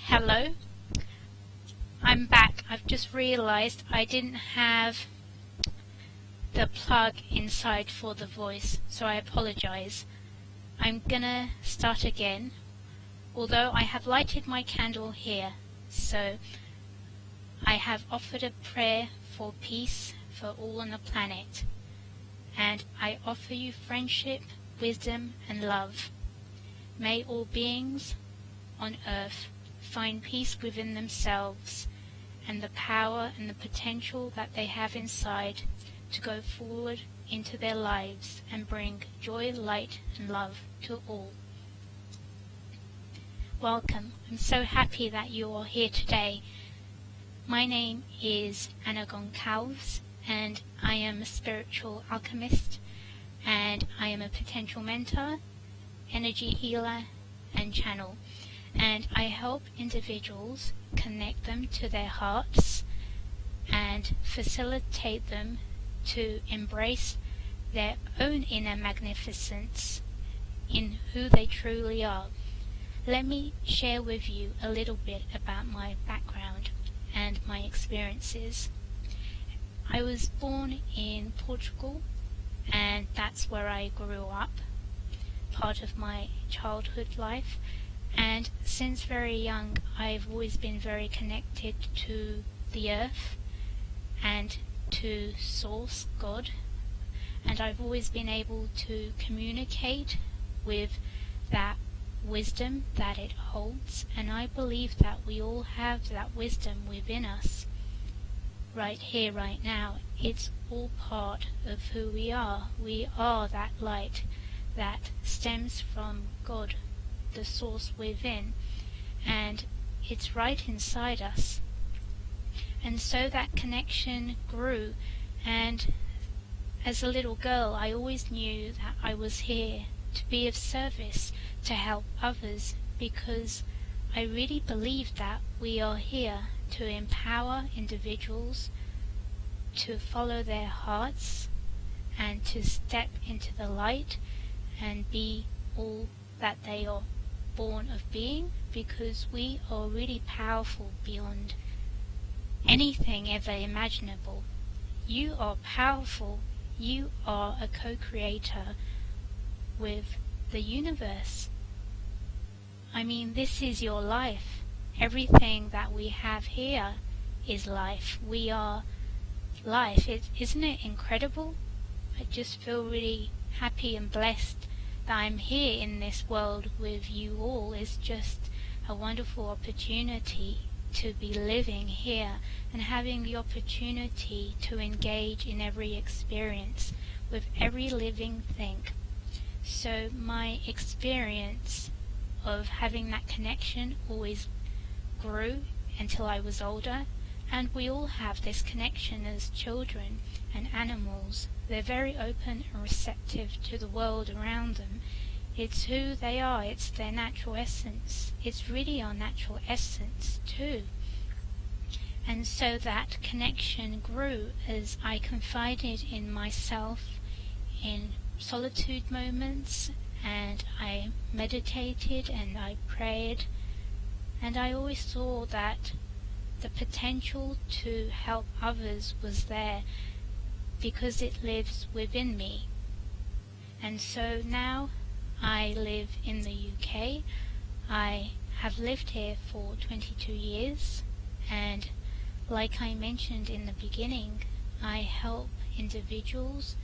Hello, I'm back. I've just realised I didn't have the plug inside for the voice, so I apologise. I'm gonna start again, although I have lighted my candle here, so I have offered a prayer for peace for all on the planet, and I offer you friendship, wisdom and love. May all beings on earth find peace within themselves and the power and the potential that they have inside to go forward into their lives and bring joy, light and love to all. Welcome. I'm so happy that you are here today. My name is Goncalves and I am a spiritual alchemist, and I am a potential mentor, energy healer and channel. And I help individuals connect them to their hearts and facilitate them to embrace their own inner magnificence in who they truly are. Let me share with you a little bit about my background and my experiences. I was born in Portugal, and that's where I grew up, part of my childhood life. And since very young, I've always been very connected to the earth and to Source, God, and I've always been able to communicate with that wisdom that it holds, and I believe that we all have that wisdom within us right here, right now. It's all part of who we are. We are that light that stems from God, the source within, and it's right inside us. And so that connection grew, and as a little girl I always knew that I was here to be of service, to help others, because I really believe that we are here to empower individuals to follow their hearts and to step into the light and be all that they are born of being, because we are really powerful beyond anything ever imaginable. You are powerful. You are a co-creator with the universe. I mean, this is your life. Everything that we have here is life. We are life. Isn't it incredible? I just feel really happy and blessed that I'm here in this world with you all. Is just a wonderful opportunity to be living here and having the opportunity to engage in every experience with every living thing. So my experience of having that connection always grew until I was older, and we all have this connection as children and animals. They're very open and receptive to the world around them. It's who they are, it's their natural essence. It's really our natural essence too. And so that connection grew as I confided in myself in solitude moments, and I meditated and I prayed, and I always saw that the potential to help others was there because it lives within me. And so now I live in the UK. I have lived here for 22 years, and like I mentioned in the beginning, I help individuals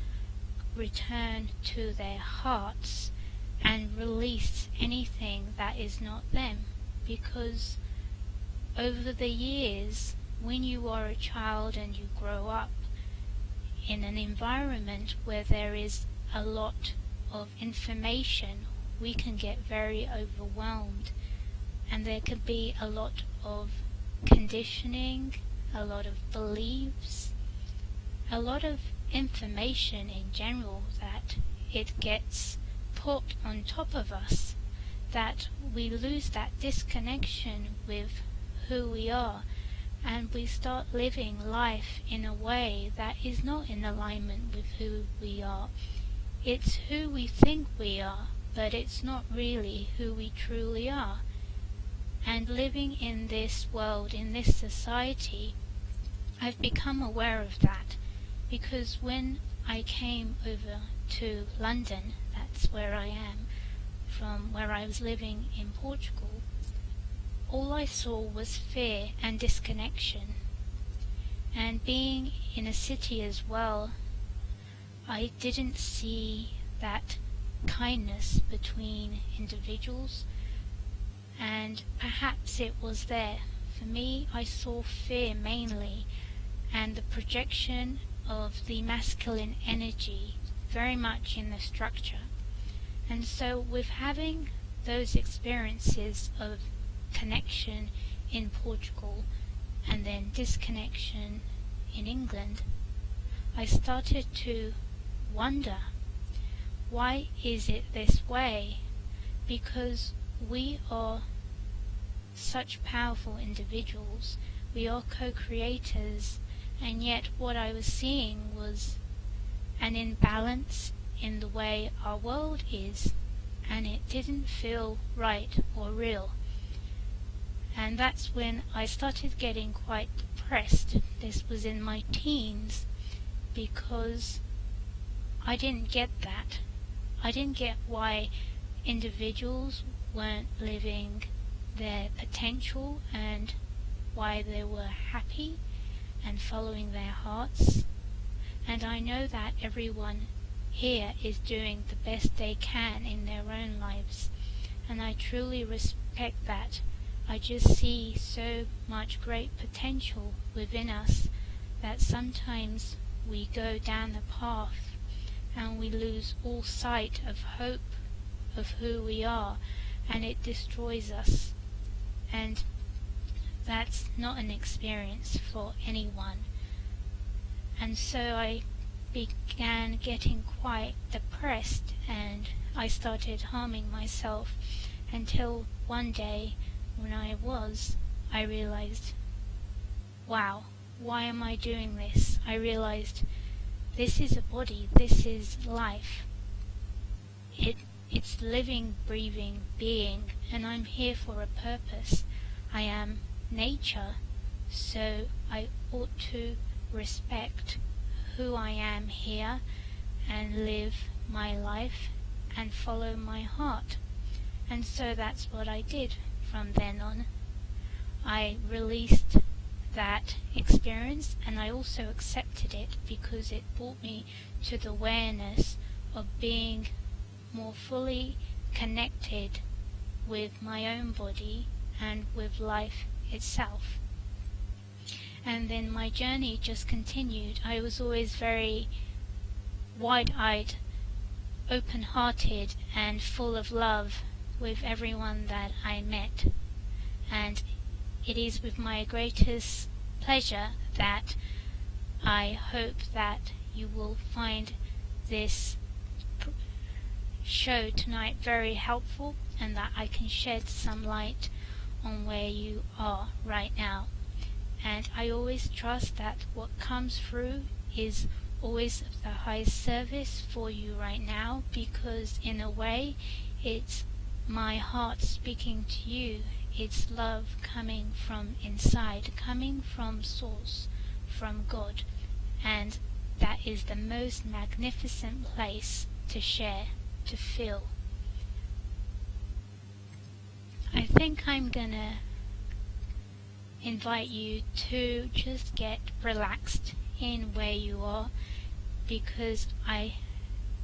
return to their hearts and release anything that is not them, because over the years, when you are a child and you grow up in an environment where there is a lot of information, we can get very overwhelmed, and there can be a lot of conditioning, a lot of beliefs, a lot of information in general that it gets put on top of us, that we lose that disconnection with who we are, and we start living life in a way that is not in alignment with who we are. It's who we think we are, but it's not really who we truly are. And living in this world, in this society, I've become aware of that, because when I came over to London, that's where I am, from where I was living in Portugal, all I saw was fear and disconnection. And being in a city as well, I didn't see that kindness between individuals, and perhaps it was there. For me, I saw fear mainly, and the projection of the masculine energy very much in the structure. And so with having those experiences of connection in Portugal and then disconnection in England, I started to wonder, why is it this way? Because we are such powerful individuals, we are co-creators, and yet what I was seeing was an imbalance in the way our world is, and it didn't feel right or real. And that's when I started getting quite depressed. This was in my teens, because I didn't get that. I didn't get why individuals weren't living their potential and why they were happy and following their hearts. And I know that everyone here is doing the best they can in their own lives, and I truly respect that. I just see so much great potential within us that sometimes we go down the path and we lose all sight of hope of who we are, and it destroys us. And that's not an experience for anyone. And so I began getting quite depressed, and I started harming myself, until one day when I realized, wow, why am I doing this? I realized this is a body, this is life. It's living, breathing being, and I'm here for a purpose. I am nature, so I ought to respect who I am here and live my life and follow my heart. And so that's what I did from then on. I released that experience, and I also accepted it because it brought me to the awareness of being more fully connected with my own body and with life itself. And then my journey just continued. I was always very wide-eyed, open-hearted, and full of love with everyone that I met. And it is with my greatest pleasure that I hope that you will find this show tonight very helpful, and that I can shed some light on where you are right now. And I always trust that what comes through is always of the highest service for you right now, because in a way it's my heart speaking to you. It's love coming from inside, coming from source, from God, and that is the most magnificent place to share, to feel. I think I'm gonna invite you to just get relaxed in where you are, because I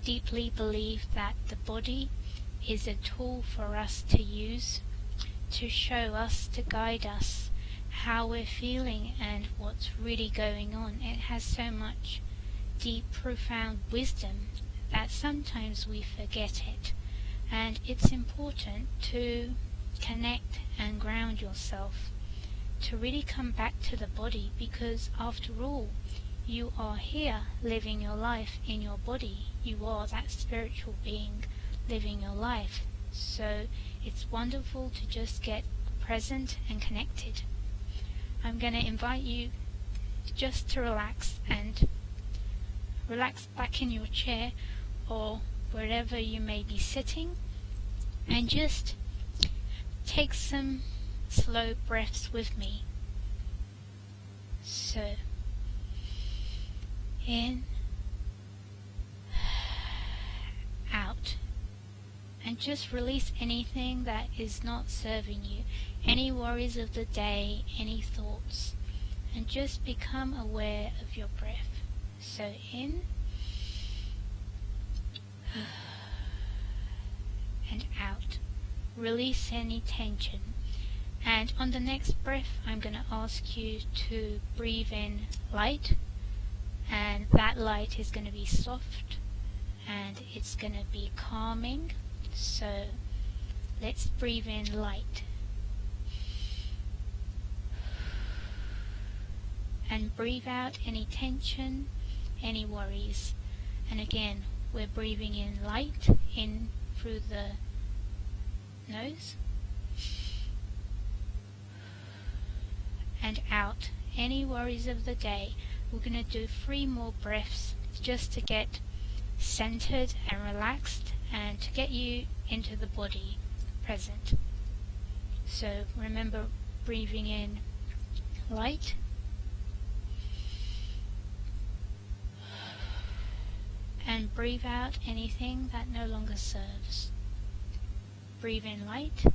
deeply believe that the body is a tool for us to use, to show us, to guide us how we're feeling and what's really going on. It has so much deep, profound wisdom that sometimes we forget it, and it's important to connect and ground yourself, to really come back to the body, because after all, you are here living your life in your body. You are that spiritual being living your life. So it's wonderful to just get present and connected. I'm going to invite you just to relax, and relax back in your chair or wherever you may be sitting, and just take some slow breaths with me. So, in, out, and just release anything that is not serving you, any worries of the day, any thoughts, and just become aware of your breath. So in and out. Release any tension. And on the next breath, I'm going to ask you to breathe in light, and that light is going to be soft and it's going to be calming. So let's breathe in light and breathe out any tension, any worries. And again, we're breathing in light in through the nose and out any worries of the day. We're going to do 3 more breaths just to get centered and relaxed and to get you into the body present. So remember, breathing in light and breathe out anything that no longer serves. Breathe in light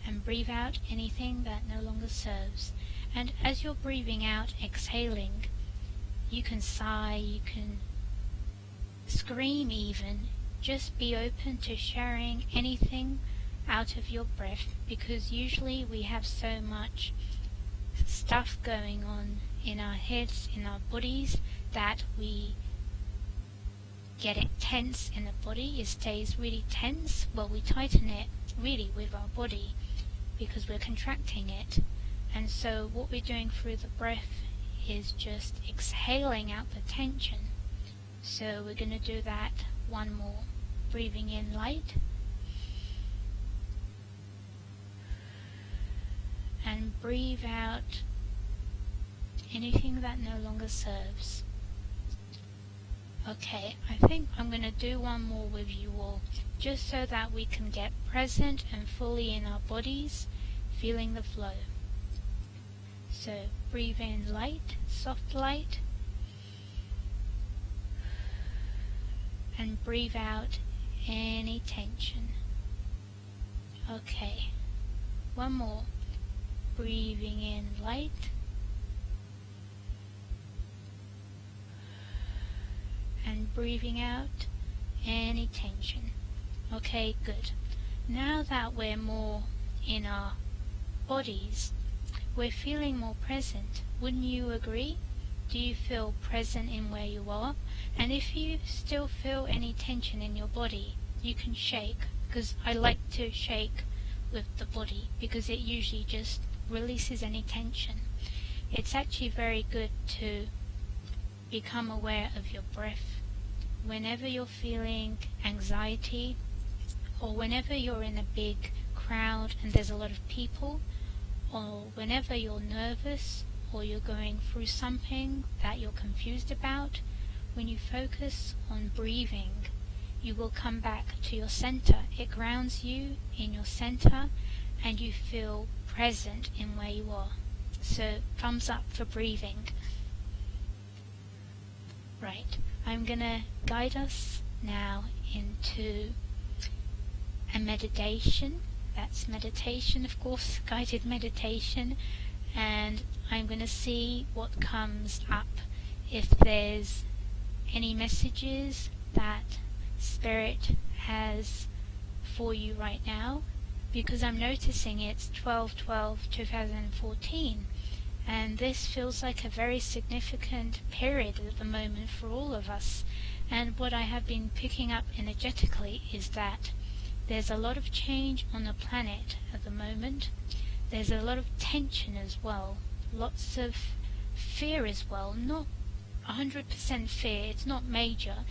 and breathe out anything that no longer serves. And as you're breathing out, exhaling, you can sigh, you can scream even. Just be open to sharing anything out of your breath, because usually we have so much stuff going on in our heads, in our bodies, that we get it tense in the body. It stays really tense. Well, we tighten it really with our body because we're contracting it. And so what we're doing through the breath is just exhaling out the tension. So we're going to do that 1 more. Breathing in light and breathe out anything that no longer serves. Okay, I think I'm going to do 1 more with you all, just so that we can get present and fully in our bodies, feeling the flow. So breathe in light, soft light, and breathe out any tension. Okay, 1 more. Breathing in light and breathing out any tension. Okay, good. Now that we're more in our bodies, we're feeling more present. Wouldn't you agree? Do you feel present in where you are? And if you still feel any tension in your body, you can shake, because I like to shake with the body because it usually just releases any tension. It's actually very good to become aware of your breath whenever you're feeling anxiety, or whenever you're in a big crowd and there's a lot of people, or whenever you're nervous or you're going through something that you're confused about. When you focus on breathing, you will come back to your center. It grounds you in your center and you feel present in where you are. So thumbs up for breathing. Right, I'm gonna guide us now into a meditation. That's meditation, of course, guided meditation, and I'm gonna see what comes up. If there's any messages that Spirit has for you right now, because I'm noticing it's 12/12/2014, and this feels like a very significant period at the moment for all of us. And what I have been picking up energetically is that there's a lot of change on the planet at the moment. There's a lot of tension as well, lots of fear as well. Not 100% fear, it's not major.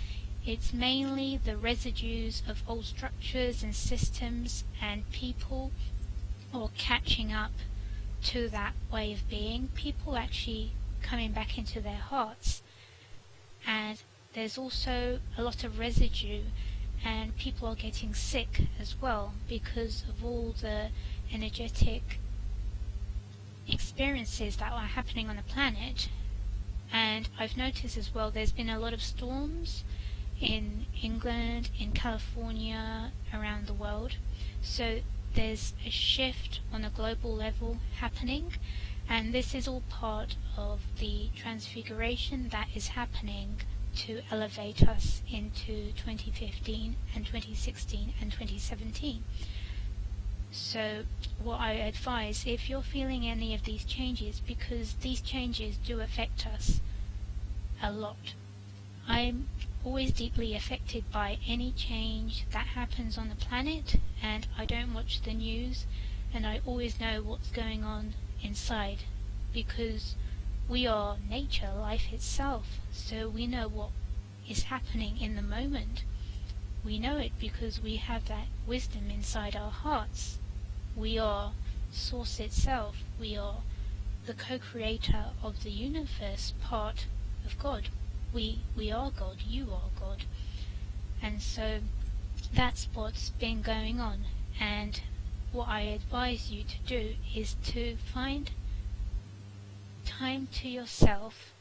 It's mainly the residues of old structures and systems and people, or catching up to that way of being. People actually coming back into their hearts. And there's also a lot of residue and people are getting sick as well because of all the energetic experiences that are happening on the planet. And I've noticed as well there's been a lot of storms in England, in California, around the world. So there's a shift on a global level happening, and this is all part of the transfiguration that is happening to elevate us into 2015 and 2016 and 2017. So what I advise, if you're feeling any of these changes, because these changes do affect us a lot. I'm always deeply affected by any change that happens on the planet, and I don't watch the news, and I always know what's going on inside, because we are nature, life itself, so we know what is happening in the moment. We know it because we have that wisdom inside our hearts. We are Source itself. We are the co-creator of the universe, part of God. We are God, you are God. And so that's what's been going on. And what I advise you to do is to find time to yourself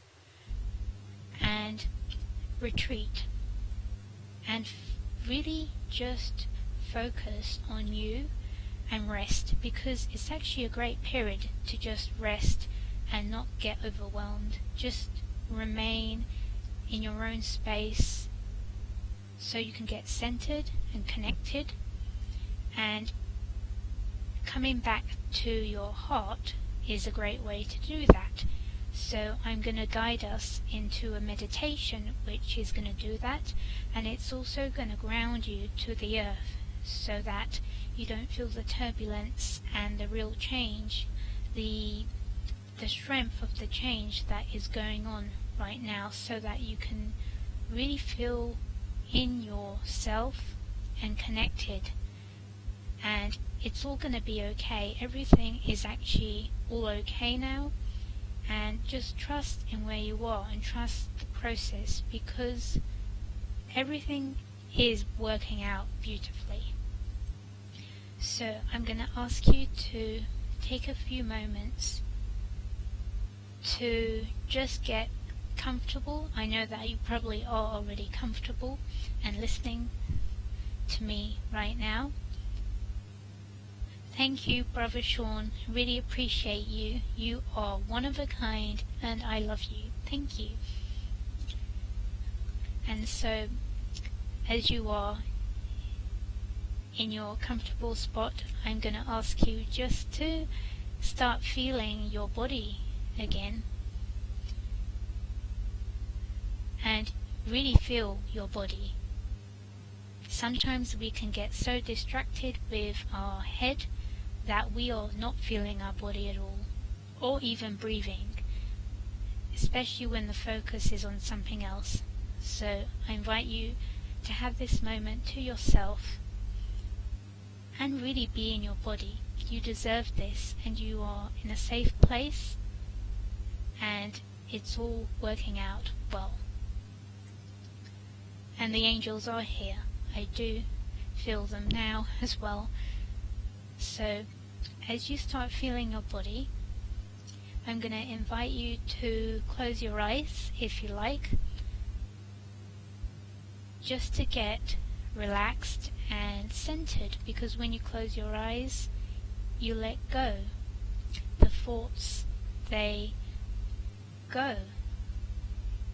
and retreat and really just focus on you and rest, because it's actually a great period to just rest and not get overwhelmed. Just remain in your own space so you can get centered and connected, and coming back to your heart is a great way to do that. So I'm going to guide us into a meditation which is going to do that, and it's also going to ground you to the earth so that you don't feel the turbulence and the real change, the strength of the change that is going on right now, so that you can really feel in yourself and connected, and it's all going to be okay. Everything is actually all okay now, and just trust in where you are and trust the process, because everything is working out beautifully. So I'm going to ask you to take a few moments to just get comfortable. I know that you probably are already comfortable and listening to me right now. Thank you, Brother Sean. Really appreciate you. You are one of a kind, and I love you. Thank you. And so, as you are in your comfortable spot, I'm going to ask you just to start feeling your body again, and really feel your body. Sometimes we can get so distracted with our head that we are not feeling our body at all, or even breathing, especially when the focus is on something else. So I invite you to have this moment to yourself and really be in your body. You deserve this, and you are in a safe place, and it's all working out well. And the angels are here. I do feel them now as well. So as you start feeling your body, I'm going to invite you to close your eyes if you like, just to get relaxed and centered, because when you close your eyes, you let go. The thoughts, they go.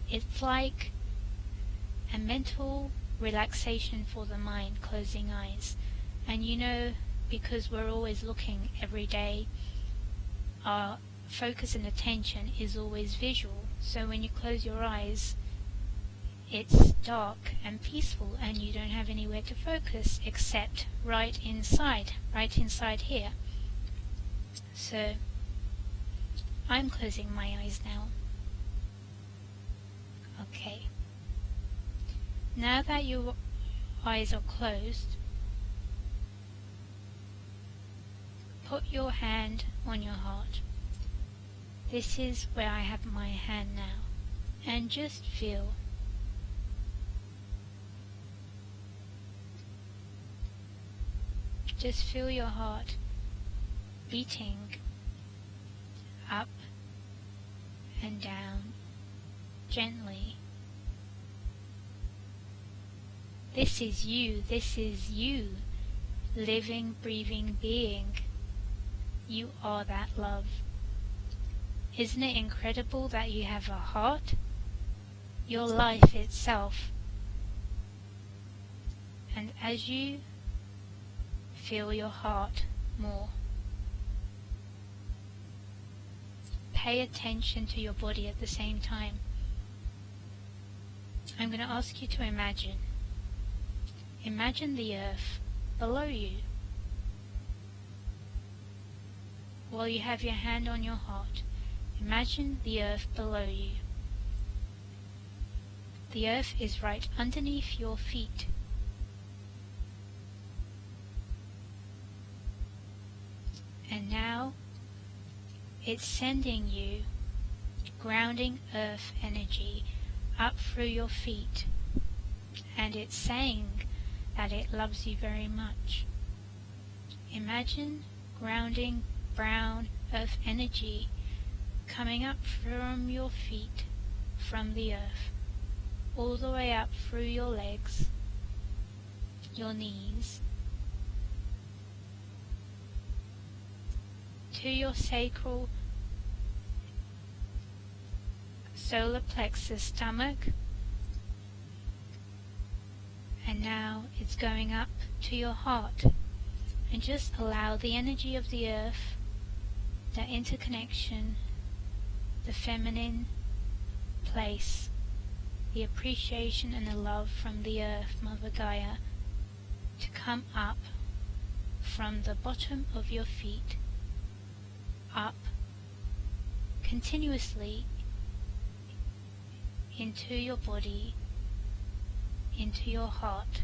It's like a mental relaxation for the mind, closing eyes. And you know, because we're always looking every day, our focus and attention is always visual. So when you close your eyes, it's dark and peaceful, and you don't have anywhere to focus except right inside here. So I'm closing my eyes now. Okay. Now that your eyes are closed, put your hand on your heart. This is where I have my hand now, and just feel Just feel your heart beating up and down gently. This is you, living, breathing being. You are that love. Isn't it incredible that you have a heart? Your life itself. And as you feel your heart more, pay attention to your body at the same time. I'm going to ask you to imagine the earth below you. While you have your hand on your heart, imagine the earth below you. The earth is right underneath your feet. And now it's sending you grounding earth energy up through your feet, and it's saying that it loves you very much. Imagine grounding brown earth energy coming up from your feet, from the earth, all the way up through your legs, your knees, to your sacral solar plexus stomach, and now it's going up to your heart. And just allow the energy of the earth, that interconnection, the feminine place, the appreciation and the love from the earth, Mother Gaia, to come up from the bottom of your feet, up continuously into your body, into your heart,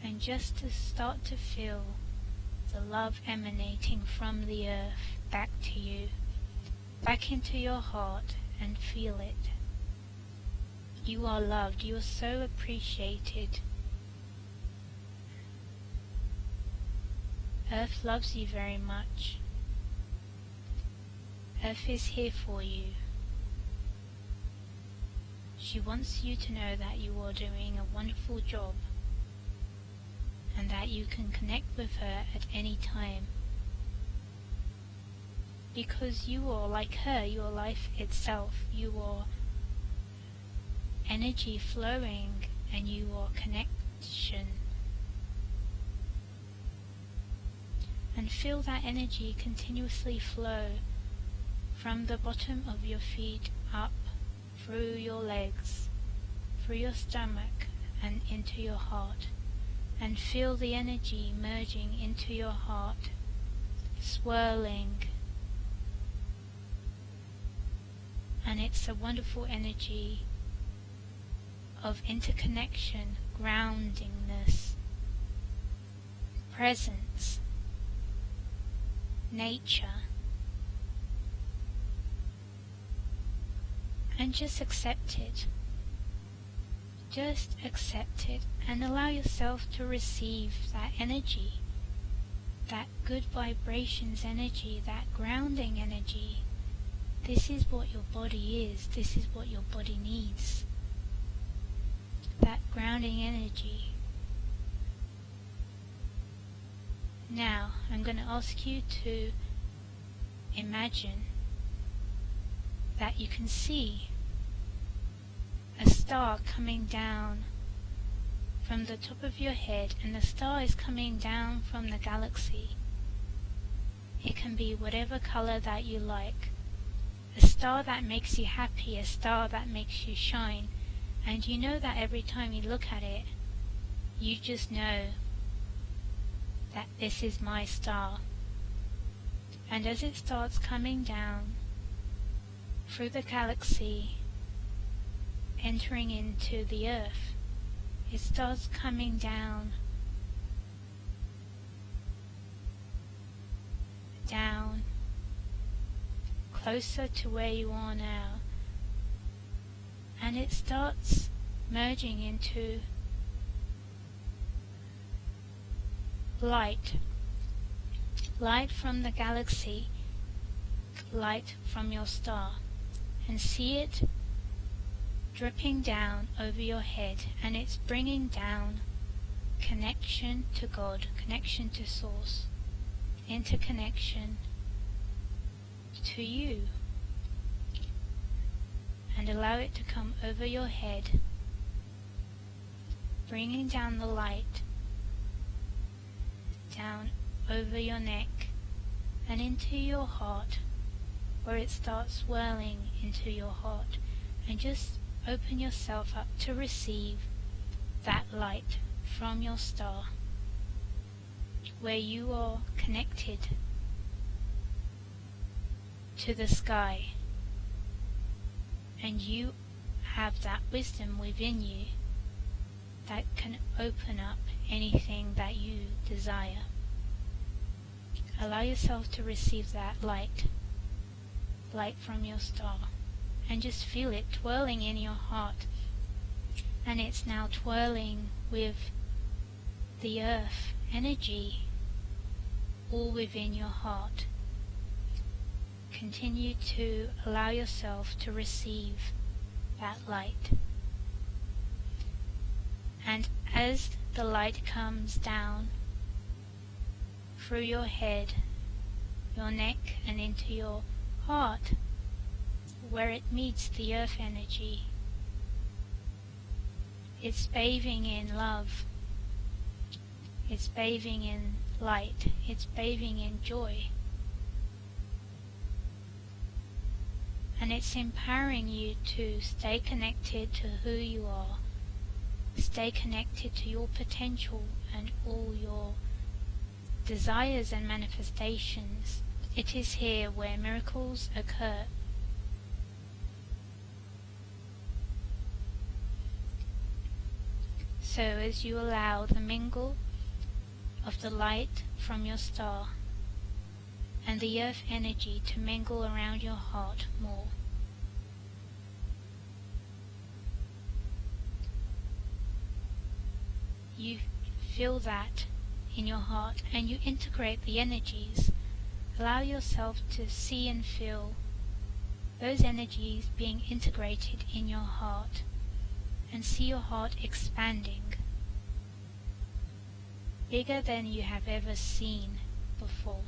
and just to start to feel the love emanating from the earth back to you, back into your heart, and feel it. You are loved, you are so appreciated. Earth loves you very much. Earth is here for you. She wants you to know that you are doing a wonderful job, and that you can connect with her at any time. Because you are like her, you are life itself, you are energy flowing, and you are connection. And feel that energy continuously flow from the bottom of your feet up through your legs, through your stomach, and into your heart. And feel the energy merging into your heart, swirling. And it's a wonderful energy of interconnection, groundingness, presence, nature. And just accept it. Just accept it and allow yourself to receive that energy, that good vibrations energy, that grounding energy. This is what your body is. This is what your body needs. That grounding energy. Now, I'm going to ask you to imagine that you can see a star coming down from the top of your head, and the star is coming down from the galaxy. It can be whatever color that you like. A star that makes you happy, a star that makes you shine, and you know that every time you look at it, you just know that this is my star. And as it starts coming down through the galaxy, entering into the earth, it starts coming down, down, closer to where you are now, and it starts merging into light. Light from the galaxy, light from your star, and see it dripping down over your head, and it's bringing down connection to God, connection to Source, interconnection to you, and allow it to come over your head, bringing down the light down over your neck and into your heart, where it starts swirling into your heart, and just open yourself up to receive that light from your star, where you are connected to the sky, and you have that wisdom within you that can open up anything that you desire. Allow yourself to receive that light from your star, and just feel it twirling in your heart, and it's now twirling with the earth energy all within your heart. Continue to allow yourself to receive that light, and as the light comes down through your head, your neck, and into your heart, where it meets the earth energy, it's bathing in love, it's bathing in light, it's bathing in joy, and it's empowering you to stay connected to who you are, stay connected to your potential and all your desires and manifestations. It is here where miracles occur. So as you allow the mingle of the light from your star and the earth energy to mingle around your heart more, you feel that in your heart, and you integrate the energies. Allow yourself to see and feel those energies being integrated in your heart, and see your heart expanding, bigger than you have ever seen before.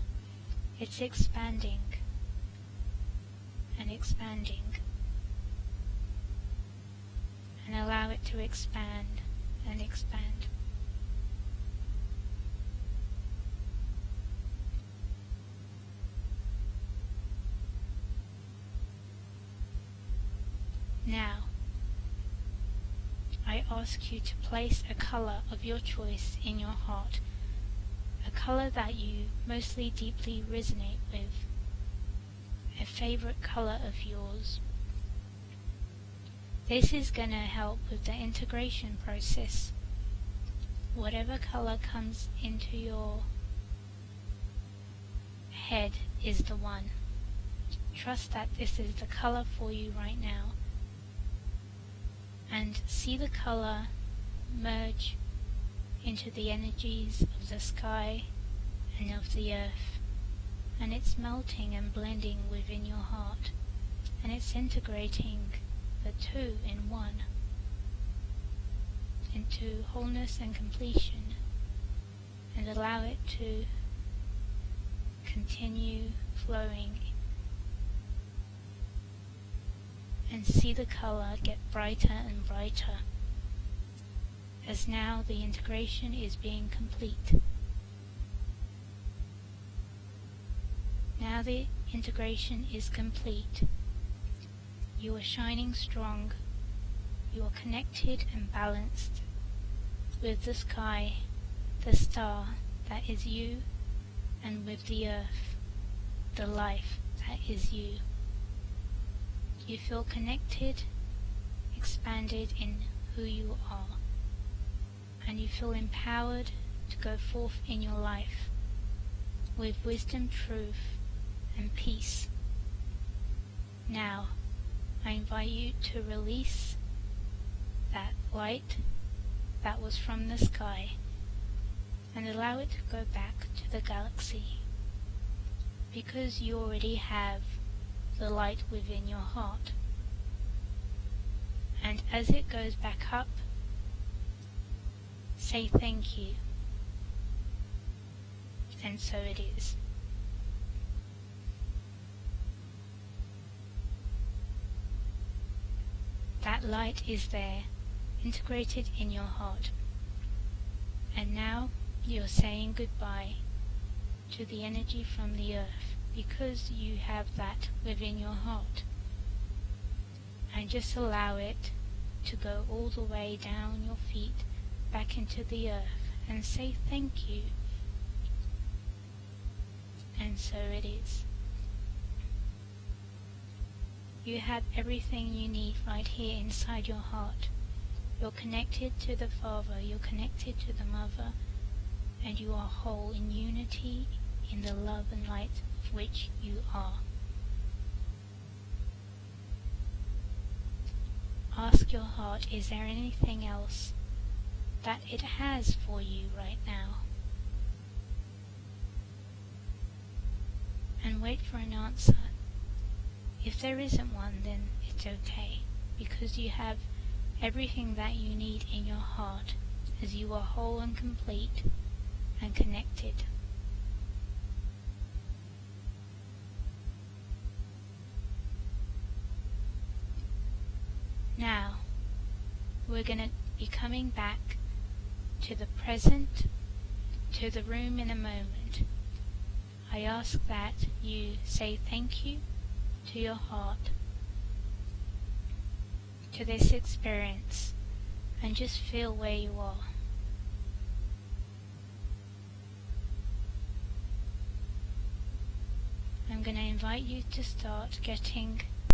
It's expanding and expanding, and allow it to expand and expand. Now, I ask you to place a color of your choice in your heart, a color that you mostly deeply resonate with, a favorite color of yours. This is going to help with the integration process. Whatever color comes into your head is the one. Trust that this is the color for you right now, and see the color merge into the energies of the sky and of the earth, and it's melting and blending within your heart, and it's integrating the two in one into wholeness and completion, and allow it to continue flowing, and see the color get brighter and brighter as now the integration is being complete. Now the integration is complete. You are shining strong. You are connected and balanced with the sky, the star that is you, and with the earth, the life that is you. You feel connected, expanded in who you are, and you feel empowered to go forth in your life with wisdom, truth, and peace. Now, I invite you to release that light that was from the sky, and allow it to go back to the galaxy, because you already have the light within your heart. And as it goes back up, say thank you. And so it is. That light is there, integrated in your heart. And now you're saying goodbye to the energy from the earth, because you have that within your heart. And just allow it to go all the way down your feet back into the earth and say thank you. And so it is. You have everything you need right here inside your heart. You're connected to the Father, you're connected to the Mother, and you are whole in unity in the love and light of which you are. Ask your heart, is there anything else that it has for you right now? And wait for an answer. If there isn't one, then it's okay, because you have everything that you need in your heart, as you are whole and complete and connected. Now, we're going to be coming back to the present, to the room in a moment. I ask that you say thank you to your heart, to this experience, and just feel where you are. I'm going to invite you to start getting